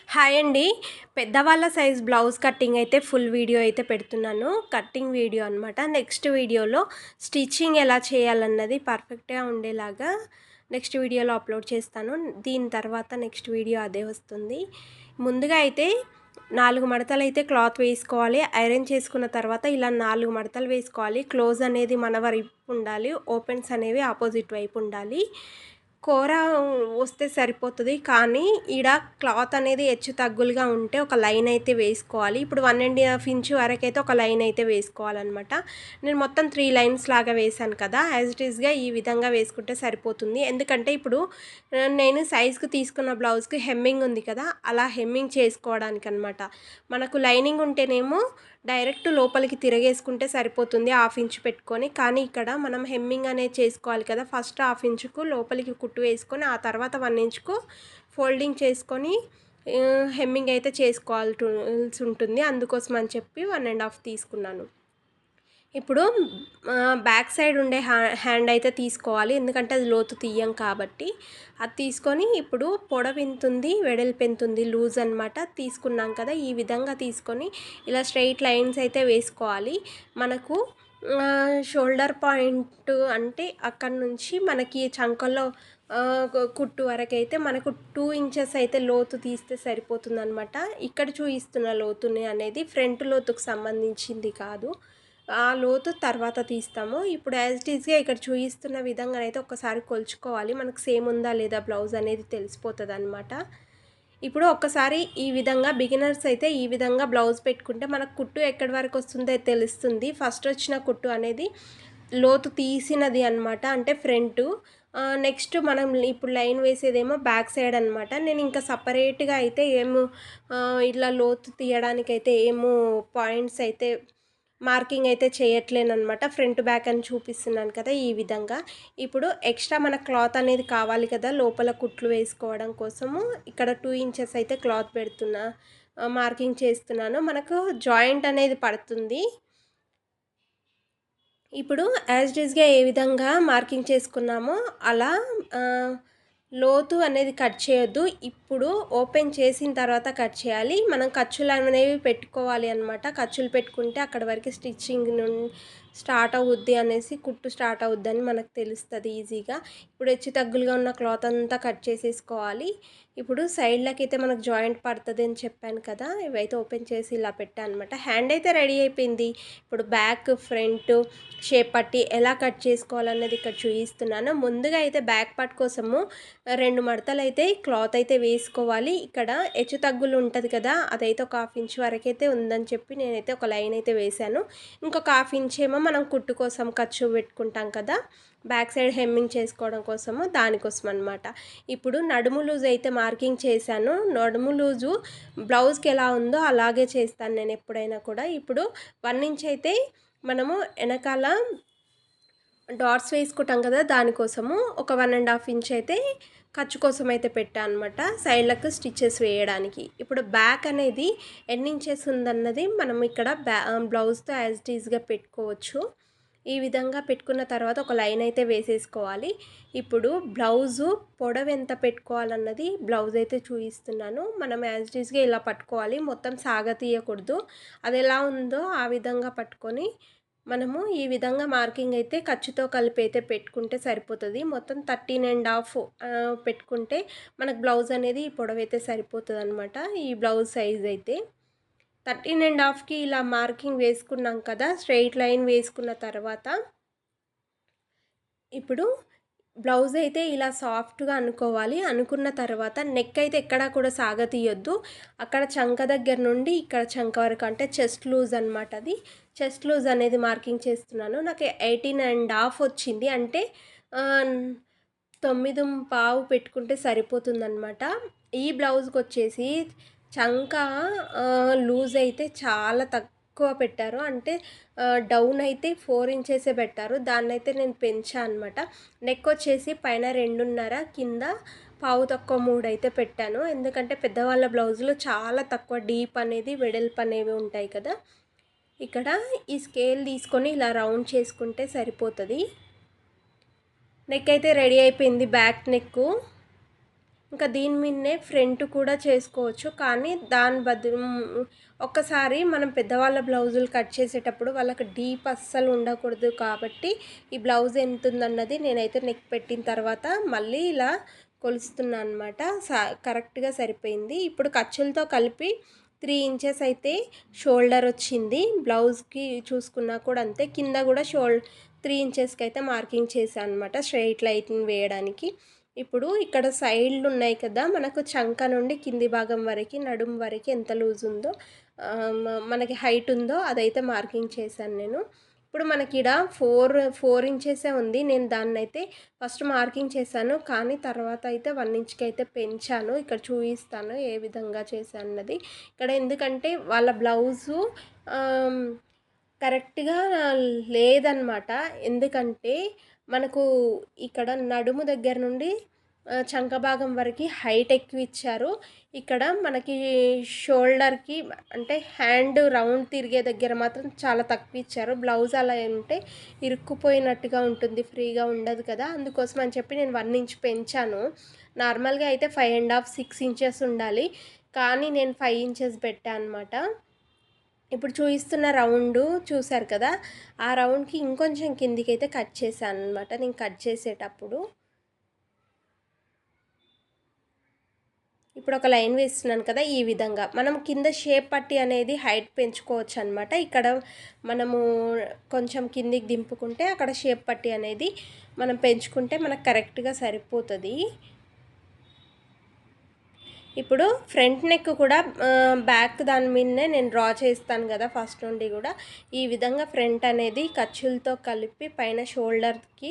Hi అండి. పెద్దవాళ్ళ size blouse cutting అయితే ఫుల్ వీడియో అయితే పెడుతున్నాను. కటింగ్ వీడియో అనమాట. నెక్స్ట్ వీడియోలో స్టిచ్చింగ్ ఎలా చేయాలన్నది పర్ఫెక్ట్‌గా ఉండేలాగా నెక్స్ట్ వీడియోలో అప్లోడ్ చేస్తాను. దీని తర్వాత నెక్స్ట్ వీడియో అదే వస్తుంది. ముందుగా అయితే 4 మడతలైతే క్లాత్ వేసుకోవాలి. ఐరన్ చేసుకున్న తర్వాత ఇలా 4 మడతలు వేసుకోవాలి. క్లోజ్ అనేది మన వైపు ఉండాలి. ఓపెన్స్ అనేవి ఆపోజిట్ వైపు ఉండాలి. కూర వస్తే సరిపోతుంది. కానీ ఈడ క్లాత్ అనేది హెచ్చు తగ్గులుగా ఉంటే ఒక లైన్ అయితే వేసుకోవాలి. ఇప్పుడు 1½ ఇంచ్ వరకైతే ఒక లైన్ అయితే వేసుకోవాలన్నమాట. నేను మొత్తం 3 లైన్స్ లాగా వేశాను కదా, యాజ్ ఇట్ ఈస్‌గా ఈ విధంగా వేసుకుంటే సరిపోతుంది. ఎందుకంటే ఇప్పుడు నేను సైజ్‌కి తీసుకున్న బ్లౌజ్‌కి హెమ్మింగ్ ఉంది కదా, అలా హెమ్మింగ్ చేసుకోవడానికనమాట. మనకు లైనింగ్ ఉంటేనేమో డైరెక్ట్ లోపలికి తిరగేసుకుంటే సరిపోతుంది 1/2 ఇంచ్ పెట్టుకొని. కానీ ఇక్కడ మనం హెమ్మింగ్ అనేది చేసుకోవాలి కదా, ఫస్ట్ 1/2 ఇంచుకు లోపలికి కుట్టు వేసుకొని ఆ తర్వాత 1 ఇంచుకు ఫోల్డింగ్ చేసుకొని హెమ్మింగ్ అయితే చేసుకోవాల్సి ఉంటుంది. అందుకోసం అని చెప్పి 1½ తీసుకున్నాను. ఇప్పుడు బ్యాక్ సైడ్ ఉండే హ్యాండ్ అయితే తీసుకోవాలి, ఎందుకంటే అది లోతు తీయం కాబట్టి. అది తీసుకొని ఇప్పుడు పొడవు ఎంతుంది, వెడల్పు ఎంతుంది, లూజ్ అనమాట తీసుకున్నాం కదా, ఈ విధంగా తీసుకొని ఇలా స్ట్రెయిట్ లైన్స్ అయితే వేసుకోవాలి. మనకు షోల్డర్ పాయింట్ అంటే అక్కడి నుంచి మనకి చంకల్లో కుట్టు వరకైతే మనకు 2 ఇంచెస్ అయితే లోతు తీస్తే సరిపోతుందనమాట. ఇక్కడ చూపిస్తున్న లోతుని అనేది ఫ్రంట్ లోతుకు సంబంధించింది కాదు, ఆ లోతు తర్వాత తీస్తాము. ఇప్పుడు యాజ్ ఇట్ ఈస్‌గా ఇక్కడ చూపిస్తున్న విధంగానైతే ఒక్కసారి కొలుచుకోవాలి. మనకు సేమ్ ఉందా లేదా బ్లౌజ్ అనేది తెలిసిపోతుందనమాట. ఇప్పుడు ఒక్కసారి ఈ విధంగా బిగినర్స్ అయితే ఈ విధంగా బ్లౌజ్ పెట్టుకుంటే మనకు కుట్టు ఎక్కడి వరకు వస్తుందో తెలుస్తుంది. ఫస్ట్ వచ్చిన కుట్టు అనేది లోతు తీసినది అనమాట, అంటే ఫ్రంటు. నెక్స్ట్ మనం ఇప్పుడు లైన్ వేసేదేమో బ్యాక్ సైడ్ అనమాట. నేను ఇంకా సపరేట్‌గా అయితే ఇట్లా లోతు తీయడానికైతే పాయింట్స్ అయితే మార్కింగ్ అయితే చేయట్లేనమాట. ఫ్రంట్ బ్యాక్ అని చూపిస్తున్నాను కదా, ఈ విధంగా. ఇప్పుడు ఎక్స్ట్రా మన క్లాత్ అనేది కావాలి కదా లోపల కుట్లు వేసుకోవడం కోసము, ఇక్కడ 2 ఇంచెస్ అయితే క్లాత్ పెడుతున్నా, మార్కింగ్ చేస్తున్నాను. మనకు జాయింట్ అనేది పడుతుంది. ఇప్పుడు యాజ్ ఇట్ ఈస్‌గా ఏ విధంగా మార్కింగ్ చేసుకున్నామో అలా లోతు అనేది కట్ చేయొద్దు. ఇప్పుడు ఓపెన్ చేసిన తర్వాత కట్ చేయాలి. మనం ఖర్చులు అనేవి పెట్టుకోవాలి అనమాట. ఖర్చులు పెట్టుకుంటే అక్కడ వరకు స్టిచ్చింగ్ స్టార్ట్ అవుద్ది అనేసి, కుట్టు స్టార్ట్ అవుద్దని మనకు తెలుస్తుంది ఈజీగా. ఇప్పుడు హెచ్చు తగ్గులుగా ఉన్న క్లాత్ అంతా కట్ చేసేసుకోవాలి. ఇప్పుడు సైడ్లకి అయితే మనకు జాయింట్ పడుతుంది అని చెప్పాను కదా, ఇవైతే ఓపెన్ చేసి ఇలా పెట్టాను అనమాట. హ్యాండ్ అయితే రెడీ అయిపోయింది. ఇప్పుడు బ్యాక్ ఫ్రంట్ షేప్ పట్టి ఎలా కట్ చేసుకోవాలన్నది ఇక్కడ చూపిస్తున్నాను. ముందుగా అయితే బ్యాక్ పార్ట్ కోసము 2 మడతలు అయితే క్లాత్ అయితే వేసుకోవాలి. ఇక్కడ హెచ్చు తగ్గులు ఉంటుంది కదా, అదైతే ఒక 1/2 ఇంచ్ వరకైతే ఉందని చెప్పి నేనైతే ఒక లైన్ అయితే వేశాను. ఇంకొక 1/2 ఇంచ్ ఏమో మనం కుట్టు కోసం ఖర్చు పెట్టుకుంటాం కదా, బ్యాక్ సైడ్ హెమ్మింగ్ చేసుకోవడం కోసము, దానికోసం అనమాట. ఇప్పుడు నడుము లూజ్ అయితే మార్కింగ్ చేశాను. నడుము లూజు బ్లౌజ్కి ఎలా ఉందో అలాగే చేస్తాను నేను ఎప్పుడైనా కూడా. ఇప్పుడు 1 ఇంచ్ అయితే మనము వెనకాల డాట్స్ వేసుకుంటాం కదా, దానికోసము ఒక 1½ ఇంచ్ అయితే ఖర్చు కోసం అయితే పెట్టాను అనమాట, సైడ్లకు స్టిచ్చెస్ వేయడానికి. ఇప్పుడు బ్యాక్ అనేది ఎన్ని ఇంచెస్ ఉందన్నది మనం ఇక్కడ బ్లౌజ్తో యాజ్ ఇట్ ఈస్‌గా పెట్టుకోవచ్చు. ఈ విధంగా పెట్టుకున్న తర్వాత ఒక లైన్ అయితే వేసేసుకోవాలి. ఇప్పుడు బ్లౌజు పొడవు ఎంత పెట్టుకోవాలన్నది బ్లౌజ్ అయితే చూపిస్తున్నాను. మనం యాజ్ ఇట్ ఈస్‌గా ఇలా పట్టుకోవాలి, మొత్తం సాగతీయకూడదు. అది ఎలా ఉందో ఆ విధంగా పట్టుకొని మనము ఈ విధంగా మార్కింగ్ అయితే ఖర్చుతో కలిపి అయితే పెట్టుకుంటే సరిపోతుంది. మొత్తం 13½ పెట్టుకుంటే మనకు బ్లౌజ్ అనేది ఈ పొడవైతే సరిపోతుందనమాట. ఈ బ్లౌజ్ సైజ్ అయితే 13½కి ఇలా మార్కింగ్ వేసుకున్నాం కదా, స్ట్రెయిట్ లైన్ వేసుకున్న తర్వాత ఇప్పుడు బ్లౌజ్ అయితే ఇలా సాఫ్ట్గా అనుకోవాలి. అనుకున్న తర్వాత నెక్ అయితే ఎక్కడా కూడా సాగతీయొద్దు. అక్కడ చంక దగ్గర నుండి ఇక్కడ చంక వరకు, అంటే చెస్ట్ లూజ్ అనమాట. అది చెస్ట్ లూజ్ అనేది మార్కింగ్ చేస్తున్నాను. నాకు 18½ వచ్చింది, అంటే 9½ పెట్టుకుంటే సరిపోతుందనమాట. ఈ బ్లౌజ్కి వచ్చేసి చంక లూజ్ అయితే చాలా తక్కువ పెట్టారు, అంటే డౌన్ అయితే 4 ఇంచెసే పెట్టారు. దాన్నైతే నేను పెంచా అనమాట. నెక్ వచ్చేసి పైన 2½ కింద పావు తక్కువ 3 అయితే పెట్టాను. ఎందుకంటే పెద్దవాళ్ళ బ్లౌజులు చాలా తక్కువ డీప్ అనేది వెడల్పు అనేవి ఉంటాయి కదా. ఇక్కడ ఈ స్కేల్ తీసుకొని ఇలా రౌండ్ చేసుకుంటే సరిపోతుంది. నెక్ అయితే రెడీ అయిపోయింది, బ్యాక్ నెక్కు. ఇంకా దీని మీదనే ఫ్రంట్ కూడా చేసుకోవచ్చు. కానీ దాని బదులు ఒక్కసారి మనం పెద్దవాళ్ళ బ్లౌజులు కట్ చేసేటప్పుడు వాళ్ళకి డీప్ అస్సలు ఉండకూడదు కాబట్టి ఈ బ్లౌజ్ ఎంత ఉందన్నది నేనైతే నెక్ పెట్టిన తర్వాత మళ్ళీ ఇలా కొలుస్తున్నా అనమాట. కరెక్ట్గా సరిపోయింది. ఇప్పుడు ఖర్చులతో కలిపి 3 ఇంచెస్ అయితే షోల్డర్ వచ్చింది. బ్లౌజ్కి చూసుకున్నా కూడా అంతే. కింద కూడా 3 ఇంచెస్కి అయితే మార్కింగ్ చేశాను అనమాట స్ట్రైట్ లైనింగ్ వేయడానికి. ఇప్పుడు ఇక్కడ సైడ్లు ఉన్నాయి కదా, మనకు చంక నుండి కింది భాగం వరకు నడుము వరకు ఎంత లూజ్ ఉందో మనకి హైట్ ఉందో అదైతే మార్కింగ్ చేశాను నేను. ఇప్పుడు మనకి ఇక్కడ 4 ఇంచెసే ఉంది. నేను దాన్ని అయితే ఫస్ట్ మార్కింగ్ చేశాను, కానీ తర్వాత అయితే 1 ఇంచ్కి అయితే పెంచాను. ఇక్కడ చూపిస్తాను ఏ విధంగా చేశాను అన్నది. ఇక్కడ ఎందుకంటే వాళ్ళ బ్లౌజు కరెక్ట్గా లేదనమాట. ఎందుకంటే మనకు ఇక్కడ నడుము దగ్గర నుండి చంక భాగం వరకు హైట్ ఎక్కువ ఇచ్చారు. ఇక్కడ మనకి షోల్డర్కి అంటే హ్యాండ్ రౌండ్ తిరిగే దగ్గర మాత్రం చాలా తక్కువ ఇచ్చారు. బ్లౌజ్ అలా ఉంటే ఇరుక్కుపోయినట్టుగా ఉంటుంది, ఫ్రీగా ఉండదు కదా. అందుకోసం అని చెప్పి నేను 1 ఇంచ్ పెంచాను. నార్మల్గా అయితే 5.5 6 ఇంచెస్ ఉండాలి, కానీ నేను 5 ఇంచెస్ పెట్టాను అనమాట. ఇప్పుడు చూపిస్తున్న రౌండు చూసారు కదా, ఆ రౌండ్కి ఇంకొంచెం కిందికి అయితే కట్ చేశాను అనమాట. నేను కట్ చేసేటప్పుడు ఇప్పుడు ఒక లైన్ వేస్తున్నాను కదా, ఈ విధంగా మనం కింద షేప్ పట్టి అనేది హైట్ పెంచుకోవచ్చు అనమాట. ఇక్కడ మనము కొంచెం కిందికి దింపుకుంటే అక్కడ షేప్ పట్టి అనేది మనం పెంచుకుంటే మనకు కరెక్ట్గా సరిపోతుంది. ఇప్పుడు ఫ్రంట్ నెక్ కూడా బ్యాక్ దాని మీదనే నేను డ్రా చేస్తాను కదా ఫస్ట్ నుండి కూడా. ఈ విధంగా ఫ్రంట్ అనేది ఖర్చులతో కలిపి పైన షోల్డర్కి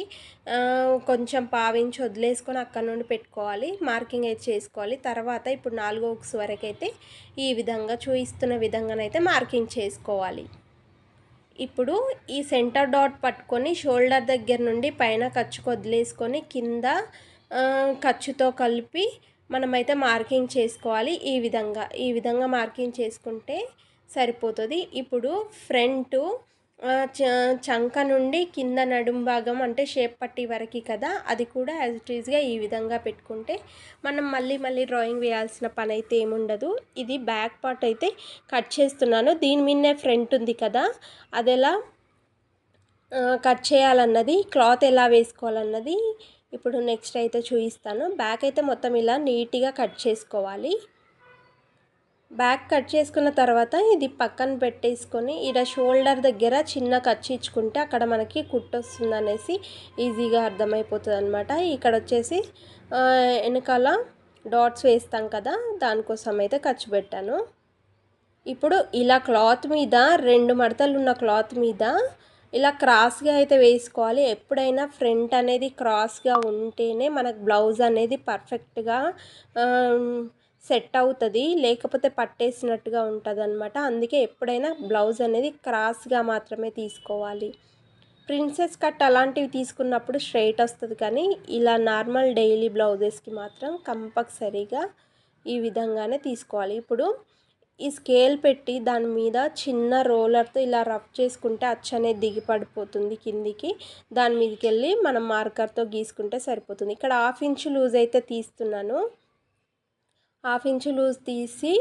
కొంచెం పావించి వదిలేసుకొని అక్కడ నుండి పెట్టుకోవాలి, మార్కింగ్ అయితే చేసుకోవాలి. తర్వాత ఇప్పుడు 4 ఉక్స్ వరకు అయితే ఈ విధంగా చూపిస్తున్న విధంగానైతే మార్కింగ్ చేసుకోవాలి. ఇప్పుడు ఈ సెంటర్ డాట్ పట్టుకొని షోల్డర్ దగ్గర నుండి పైన ఖర్చుకు వదిలేసుకొని కింద ఖర్చుతో కలిపి మనమైతే మార్కింగ్ చేసుకోవాలి. ఈ విధంగా మార్కింగ్ చేసుకుంటే సరిపోతుంది. ఇప్పుడు ఫ్రంట్ చంక నుండి కింద నడుము భాగం అంటే షేప్ పట్టి వరకు కదా, అది కూడా యాజ్ ఇట్ ఈజ్గా ఈ విధంగా పెట్టుకుంటే మనం మళ్ళీ డ్రాయింగ్ వేయాల్సిన పని అయితే ఏముండదు. ఇది బ్యాక్ పార్ట్ అయితే కట్ చేస్తున్నాను. దీని మీదనే ఫ్రంట్ ఉంది కదా, అది ఎలా కట్ చేయాలన్నది, క్లాత్ ఎలా వేసుకోవాలన్నది ఇప్పుడు నెక్స్ట్ అయితే చూపిస్తాను. బ్యాక్ అయితే మొత్తం ఇలా నీట్గా కట్ చేసుకోవాలి. బ్యాక్ కట్ చేసుకున్న తర్వాత ఇది పక్కన పెట్టేసుకొని ఇలా షోల్డర్ దగ్గర చిన్న ఖర్చు ఇచ్చుకుంటే అక్కడ మనకి కుట్టు వస్తుంది అనేసి ఈజీగా అర్థమైపోతుంది అనమాట. ఇక్కడ వచ్చేసి వెనకాల డాట్స్ వేస్తాం కదా, దానికోసం అయితే ఖర్చు పెట్టాను. ఇప్పుడు ఇలా క్లాత్ మీద 2 మడతలు ఉన్న క్లాత్ మీద ఇలా క్రాస్గా అయితే వేసుకోవాలి. ఎప్పుడైనా ఫ్రంట్ అనేది క్రాస్గా ఉంటేనే మనకు బ్లౌజ్ అనేది పర్ఫెక్ట్గా సెట్ అవుతుంది, లేకపోతే పట్టేసినట్టుగా ఉంటుంది అనమాట. అందుకే ఎప్పుడైనా బ్లౌజ్ అనేది క్రాస్గా మాత్రమే తీసుకోవాలి. ప్రిన్సెస్ కట్ అలాంటివి తీసుకున్నప్పుడు స్ట్రైట్ వస్తుంది, కానీ ఇలా నార్మల్ డైలీ బ్లౌజెస్కి మాత్రం కంపల్సరీగా ఈ విధంగానే తీసుకోవాలి. ఇప్పుడు ఈ స్కేల్ పెట్టి దాని మీద చిన్న రోలర్తో ఇలా రఫ్ చేసుకుంటే అచ్చు అనేది దిగి పడిపోతుంది కిందికి. దాని మీదకి వెళ్ళి మనం మార్కర్తో గీసుకుంటే సరిపోతుంది. ఇక్కడ 1/2 ఇంచ్ లూజ్ అయితే తీస్తున్నాను. 1/2 ఇంచ్ లూజ్ తీసి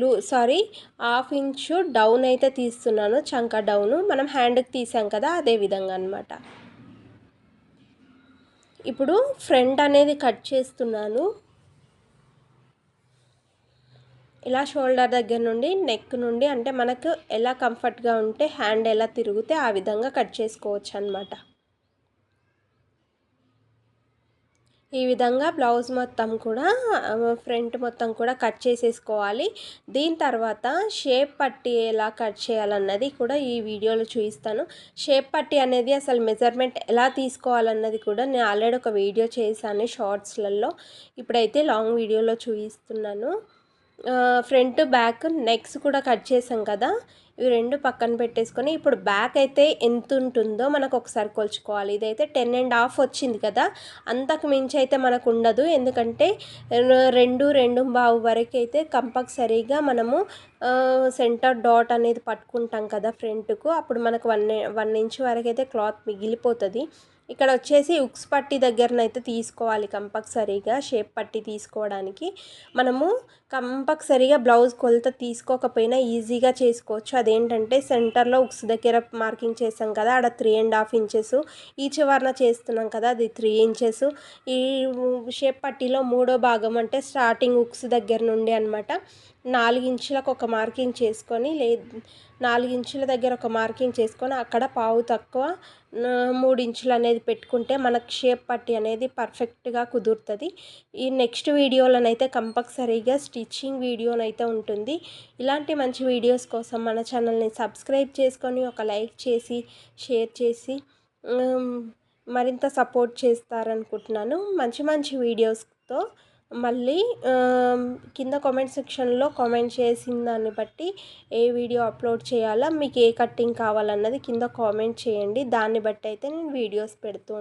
1/2 ఇంచ్ డౌన్ అయితే తీస్తున్నాను, చంక డౌను. మనం హ్యాండ్కి తీసాం కదా, అదే విధంగా అనమాట. ఇప్పుడు ఫ్రంట్ అనేది కట్ చేస్తున్నాను. ఇలా షోల్డర్ దగ్గర నుండి నెక్ నుండి, అంటే మనకు ఎలా కంఫర్ట్గా ఉంటే హ్యాండ్ ఎలా తిరిగితే ఆ విధంగా కట్ చేసుకోవచ్చు అన్నమాట. ఈ విధంగా బ్లౌజ్ మొత్తం కూడా ఫ్రంట్ మొత్తం కూడా కట్ చేసేసుకోవాలి. దీని తర్వాత షేప్ పట్టి ఎలా కట్ చేయాలన్నది కూడా ఈ వీడియోలో చూపిస్తాను. షేప్ పట్టి అనేది అసలు మెజర్మెంట్ ఎలా తీసుకోవాలన్నది కూడా నేను ఆల్రెడీ ఒక వీడియో చేశాను షార్ట్స్లలో. ఇప్పుడైతే లాంగ్ వీడియోలో చూపిస్తున్నాను. ఫ్రంట్ బ్యాక్ నెక్స్ కూడా కట్ చేసాం కదా, ఇవి 2 పక్కన పెట్టేసుకొని ఇప్పుడు బ్యాక్ అయితే ఎంత ఉంటుందో మనకు ఒకసారి కొలుచుకోవాలి. ఇదైతే 10.5 వచ్చింది కదా, అంతకు మించి అయితే మనకు ఉండదు. ఎందుకంటే 2.25 వరకు అయితే కంపల్సరీగా మనము సెంటర్ డాట్ అనేది పట్టుకుంటాం కదా ఫ్రంట్కు, అప్పుడు మనకు 1 ఇంచ్ వరకు అయితే క్లాత్ మిగిలిపోతుంది. ఇక్కడ వచ్చేసి ఉక్స్ పట్టి దగ్గరనైతే తీసుకోవాలి కంపల్సరీగా. షేప్ పట్టి తీసుకోవడానికి మనము కంపల్సరీగా బ్లౌజ్ కొలత తీసుకోకపోయినా ఈజీగా చేసుకోవచ్చు. అదేంటంటే సెంటర్లో ఉక్స్ దగ్గర మార్కింగ్ చేసాం కదా, ఆడ 3.5 ఇంచెస్, ఈ చివరన చేస్తున్నాం కదా అది 3 ఇంచెస్. ఈ షేప్ పట్టీలో మూడో భాగం అంటే స్టార్టింగ్ ఉక్స్ దగ్గర నుండి అనమాట 4 ఇంచులకు ఒక మార్కింగ్ చేసుకొని 4 ఇంచుల దగ్గర ఒక మార్కింగ్ చేసుకొని అక్కడ పావు తక్కువ 3 ఇంచులు అనేది పెట్టుకుంటే మనకు షేప్ పట్టి అనేది పర్ఫెక్ట్గా కుదురుతుంది. ఈ నెక్స్ట్ వీడియోలోనైతే కంపల్సరీగా స్టిచ్చింగ్ వీడియోనైతే ఉంటుంది. ఇలాంటి మంచి వీడియోస్ కోసం మన ఛానల్ని సబ్స్క్రైబ్ చేసుకొని ఒక లైక్ చేసి షేర్ చేసి మరింత సపోర్ట్ చేస్తారనుకుంటున్నాను. మంచి మంచి వీడియోస్తో మళ్ళీ కింద కామెంట్ సెక్షన్లో కామెంట్ చేసిన దాన్ని బట్టి ఏ వీడియో అప్లోడ్ చేయాలా, మీకు ఏ కటింగ్ కావాలన్నది కింద కామెంట్ చేయండి. దాన్ని బట్టి అయితే నేను వీడియోస్ పెడుతూ